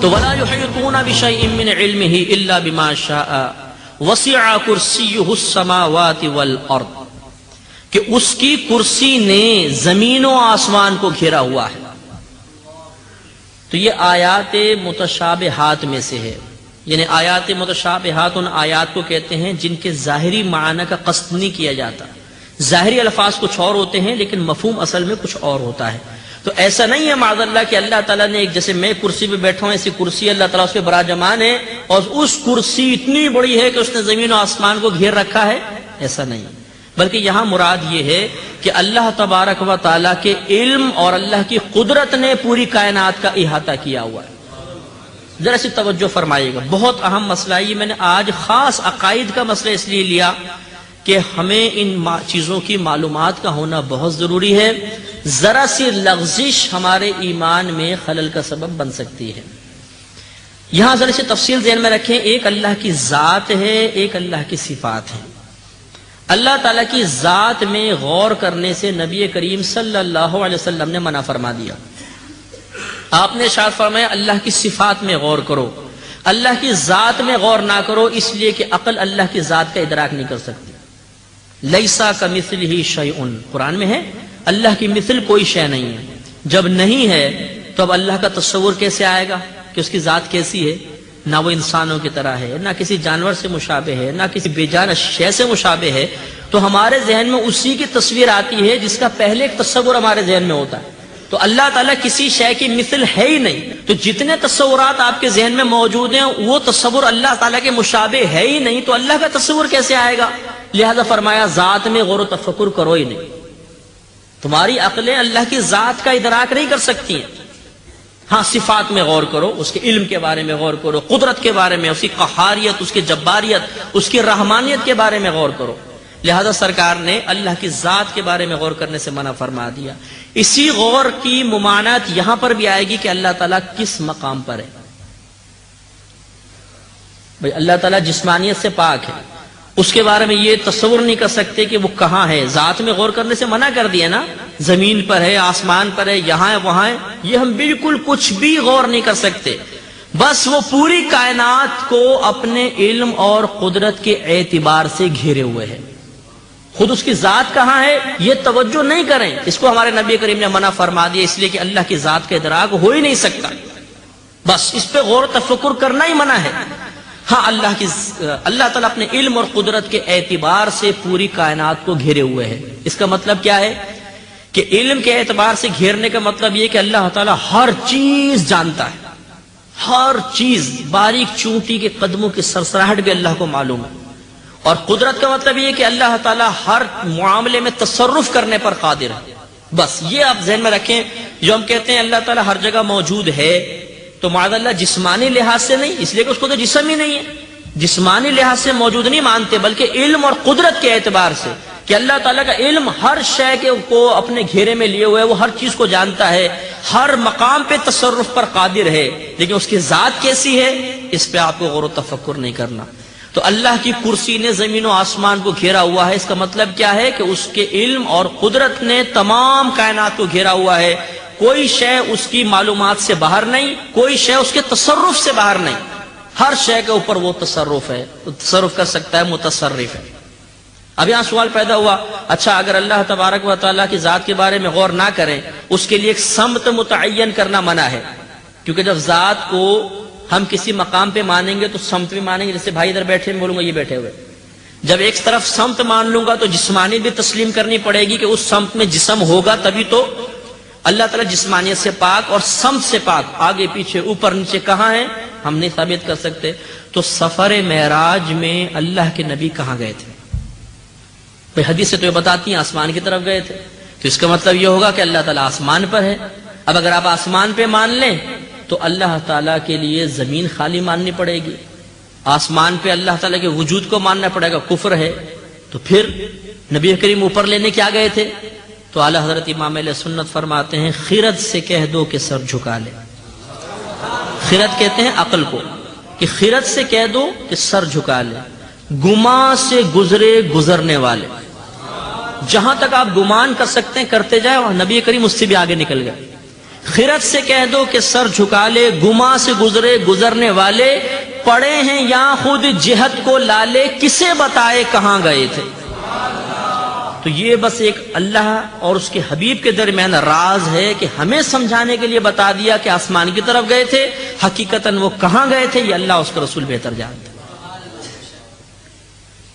تو ولا یحیطون بشیء من علمہ الا بما شاء وسع کرسیہ السماوات والارض، کہ اس کی کرسی نے زمین و آسمان کو گھیرا ہوا ہے۔ تو یہ آیات متشابہات میں سے ہے، یعنی آیات متشابہات ان آیات کو کہتے ہیں جن کے ظاہری معنی کا قصد نہیں کیا جاتا، ظاہری الفاظ کچھ اور ہوتے ہیں لیکن مفہوم اصل میں کچھ اور ہوتا ہے۔ تو ایسا نہیں ہے معاذ اللہ کہ اللہ تعالیٰ نے ایک، جیسے میں کرسی پہ بیٹھا ہوں ایسی کرسی اللہ تعالیٰ اس پہ براجمان ہے اور اس کرسی اتنی بڑی ہے کہ اس نے زمین و آسمان کو گھیر رکھا ہے، ایسا نہیں، بلکہ یہاں مراد یہ ہے کہ اللہ تبارک و تعالیٰ کے علم اور اللہ کی قدرت نے پوری کائنات کا احاطہ کیا ہوا ہے۔ ذرا سی توجہ فرمائیے گا، بہت اہم مسئلہ یہ میں نے آج خاص عقائد کا مسئلہ اس لیے لیا کہ ہمیں ان چیزوں کی معلومات کا ہونا بہت ضروری ہے، ذرا سی لغزش ہمارے ایمان میں خلل کا سبب بن سکتی ہے۔ یہاں ذرا سی تفصیل ذہن میں رکھیں، ایک اللہ کی ذات ہے، ایک اللہ کی صفات ہے۔ اللہ تعالیٰ کی ذات میں غور کرنے سے نبی کریم صلی اللہ علیہ وسلم نے منع فرما دیا۔ آپ نے ارشاد فرمایا اللہ کی صفات میں غور کرو، اللہ کی ذات میں غور نہ کرو، اس لیے کہ عقل اللہ کی ذات کا ادراک نہیں کر سکتی۔ لیسا کمثلہ شیء، قرآن میں ہے اللہ کی مثل کوئی شے نہیں ہے۔ جب نہیں ہے تو اب اللہ کا تصور کیسے آئے گا کہ اس کی ذات کیسی ہے؟ نہ وہ انسانوں کی طرح ہے، نہ کسی جانور سے مشابہ ہے، نہ کسی بے جان شے سے مشابہ ہے۔ تو ہمارے ذہن میں اسی کی تصویر آتی ہے جس کا پہلے ایک تصور ہمارے ذہن میں ہوتا ہے۔ تو اللہ تعالیٰ کسی شے کی مثل ہے ہی نہیں، تو جتنے تصورات آپ کے ذہن میں موجود ہیں وہ تصور اللہ تعالیٰ کے مشابہ ہے ہی نہیں، تو اللہ کا تصور کیسے آئے گا؟ لہذا فرمایا ذات میں غور و تفکر کرو ہی نہیں، تمہاری عقلیں اللہ کی ذات کا ادراک نہیں کر سکتی ہیں۔ ہاں صفات میں غور کرو، اس کے علم کے بارے میں غور کرو، قدرت کے بارے میں، اس کی قہاریت، اس کی جباریت، اس کی رحمانیت کے بارے میں غور کرو۔ لہذا سرکار نے اللہ کی ذات کے بارے میں غور کرنے سے منع فرما دیا۔ اسی غور کی ممانعت یہاں پر بھی آئے گی کہ اللہ تعالیٰ کس مقام پر ہے۔ بھئی اللہ تعالیٰ جسمانیت سے پاک ہے، اس کے بارے میں یہ تصور نہیں کر سکتے کہ وہ کہاں ہے۔ ذات میں غور کرنے سے منع کر دیا نا، زمین پر ہے، آسمان پر ہے، یہاں ہے، وہاں ہے، یہ ہم بالکل کچھ بھی غور نہیں کر سکتے۔ بس وہ پوری کائنات کو اپنے علم اور قدرت کے اعتبار سے گھیرے ہوئے ہے، خود اس کی ذات کہاں ہے یہ توجہ نہیں کریں۔ اس کو ہمارے نبی کریم نے منع فرما دیا، اس لیے کہ اللہ کی ذات کا ادراک ہو ہی نہیں سکتا، بس اس پہ غور و تفکر کرنا ہی منع ہے۔ ہاں اللہ تعالیٰ اپنے علم اور قدرت کے اعتبار سے پوری کائنات کو گھیرے ہوئے ہے۔ اس کا مطلب کیا ہے کہ علم کے اعتبار سے گھیرنے کا مطلب یہ کہ اللہ تعالیٰ ہر چیز جانتا ہے، ہر چیز، باریک چونٹی کے قدموں کی سرسراہٹ بھی اللہ کو معلوم ہے۔ اور قدرت کا مطلب یہ کہ اللہ تعالیٰ ہر معاملے میں تصرف کرنے پر قادر ہے۔ بس یہ آپ ذہن میں رکھیں، جو ہم کہتے ہیں اللہ تعالیٰ ہر جگہ موجود ہے، تو معاذ اللہ جسمانی لحاظ سے نہیں، اس لیے کہ اس کو تو جسم ہی نہیں ہے، جسمانی لحاظ سے موجود نہیں مانتے، بلکہ علم اور قدرت کے اعتبار سے کہ اللہ تعالیٰ کا علم ہر شے کو اپنے گھیرے میں لیے ہوئے ہے، وہ ہر چیز کو جانتا ہے، ہر مقام پہ تصرف پر قادر ہے، لیکن اس کی ذات کیسی ہے اس پہ آپ کو غور و تفکر نہیں کرنا۔ تو اللہ کی کرسی نے زمین و آسمان کو گھیرا ہوا ہے، اس کا مطلب کیا ہے کہ اس کے علم اور قدرت نے تمام کائنات کو گھیرا ہوا ہے، کوئی شے اس کی معلومات سے باہر نہیں، کوئی شے اس کے تصرف سے باہر نہیں، ہر شے کے اوپر وہ تصرف ہے، تصرف کر سکتا ہے، متصرف ہے۔ اب یہاں سوال پیدا ہوا، اچھا اگر اللہ تبارک و تعالیٰ کی ذات کے بارے میں غور نہ کریں، اس کے لیے ایک سمت متعین کرنا منع ہے، کیونکہ جب ذات کو ہم کسی مقام پہ مانیں گے تو سمت بھی مانیں گے، جیسے بھائی ادھر بیٹھے میں بولوں گا یہ بیٹھے ہوئے، جب ایک طرف سمت مان لوں گا تو جسمانی بھی تسلیم کرنی پڑے گی کہ اس سمت میں جسم ہوگا، تبھی تو۔ اللہ تعالیٰ جسمانیت سے پاک اور سمت سے پاک، آگے پیچھے اوپر نیچے کہاں ہے ہم نہیں ثابت کر سکتے۔ تو سفر معراج میں اللہ کے نبی کہاں گئے تھے؟ بھئی حدیث سے تو یہ بتاتی ہیں آسمان کی طرف گئے تھے، تو اس کا مطلب یہ ہوگا کہ اللہ تعالیٰ آسمان پر ہے۔ اب اگر آپ آسمان پہ مان لیں تو اللہ تعالیٰ کے لیے زمین خالی ماننی پڑے گی، آسمان پہ اللہ تعالیٰ کے وجود کو ماننا پڑے گا، کفر ہے۔ تو پھر نبی کریم اوپر لینے کیا گئے تھے؟ تو اعلیٰ حضرت امام اہل سنت فرماتے ہیں خرد سے کہہ دو کہ سر جھکا لے۔ خرد کہتے ہیں عقل کو، کہ خرد سے کہہ دو کہ سر جھکا لے، گمان سے گزرے گزرنے والے، جہاں تک آپ گمان کر سکتے ہیں کرتے جائے، اور نبی کریم اس سے بھی آگے نکل گئے۔ خرد سے کہہ دو کہ سر جھکا لے، گما سے گزرے گزرنے والے، پڑے ہیں یہاں خود جہت کو لالے، کسے بتائے کہاں گئے تھے۔ تو یہ بس ایک اللہ اور اس کے حبیب کے درمیان راز ہے کہ ہمیں سمجھانے کے لیے بتا دیا کہ آسمان کی طرف گئے تھے، حقیقتاً وہ کہاں گئے تھے یہ اللہ اس کا رسول بہتر جانتے۔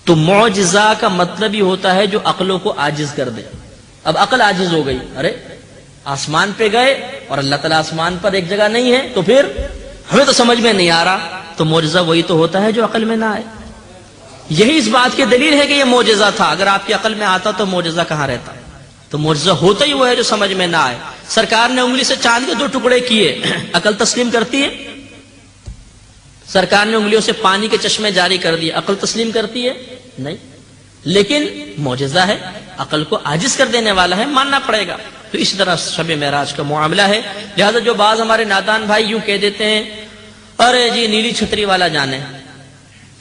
تو معجزہ کا مطلب ہی ہوتا ہے جو عقلوں کو عاجز کر دے۔ اب عقل عاجز ہو گئی، ارے آسمان پہ گئے اور اللہ تعالیٰ آسمان پر ایک جگہ نہیں ہے، تو پھر ہمیں تو سمجھ میں نہیں آ رہا۔ تو معجزہ وہی تو ہوتا ہے جو عقل میں نہ آئے۔ یہی اس بات کی دلیل ہے کہ یہ معجزہ تھا، اگر آپ کی عقل میں آتا تو معجزہ کہاں رہتا؟ تو معجزہ ہوتا ہی وہ ہے جو سمجھ میں نہ آئے۔ سرکار نے انگلی سے چاند کے 2 ٹکڑے کیے، عقل تسلیم کرتی ہے؟ سرکار نے انگلیوں سے پانی کے چشمے جاری کر دیے، عقل تسلیم کرتی ہے؟ نہیں، لیکن معجزہ ہے، عقل کو عاجز کر دینے والا ہے، ماننا پڑے گا۔ تو اس طرح شب معراج کا معاملہ ہے۔ لہذا جو بعض ہمارے نادان بھائی یوں کہہ دیتے ہیں، ارے جی نیلی چھتری والا جانے،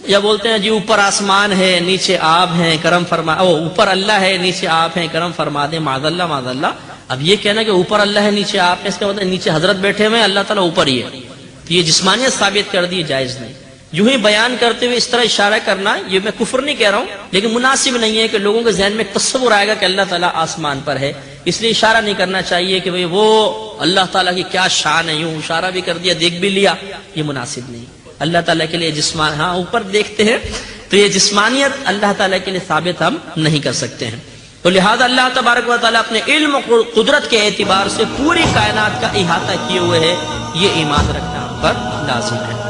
یا بولتے ہیں جی اوپر آسمان ہے نیچے آپ ہیں کرم فرما، اوپر اللہ ہے نیچے آپ ہیں کرم فرما دیں، معاذ اللہ معاذ اللہ۔ اب یہ کہنا کہ اوپر اللہ ہے نیچے آپ ہیں، اس کا مطلب نیچے حضرت بیٹھے ہوئے ہیں، اللہ تعالیٰ اوپر ہی ہے، تو یہ جسمانیت ثابت کر دی، جائز نہیں۔ یوں ہی بیان کرتے ہوئے اس طرح اشارہ کرنا، یہ میں کفر نہیں کہہ رہا ہوں، لیکن مناسب نہیں ہے کہ لوگوں کے ذہن میں ایک تصور آئے گا کہ اللہ تعالیٰ آسمان پر ہے، اس لیے اشارہ نہیں کرنا چاہیے کہ وہ اللہ تعالیٰ کی کیا شان ہے، یوں اشارہ بھی کر دیا دیکھ بھی لیا، یہ مناسب نہیں۔ اللہ تعالیٰ کے لیے جسمان، ہاں اوپر دیکھتے ہیں تو یہ جسمانیت اللہ تعالیٰ کے لیے ثابت ہم نہیں کر سکتے ہیں۔ تو لہذا اللہ تبارک و تعالیٰ اپنے علم و قدرت کے اعتبار سے پوری کائنات کا احاطہ کیے ہوئے ہے، یہ ایمان رکھنا ہم پر لازم ہے۔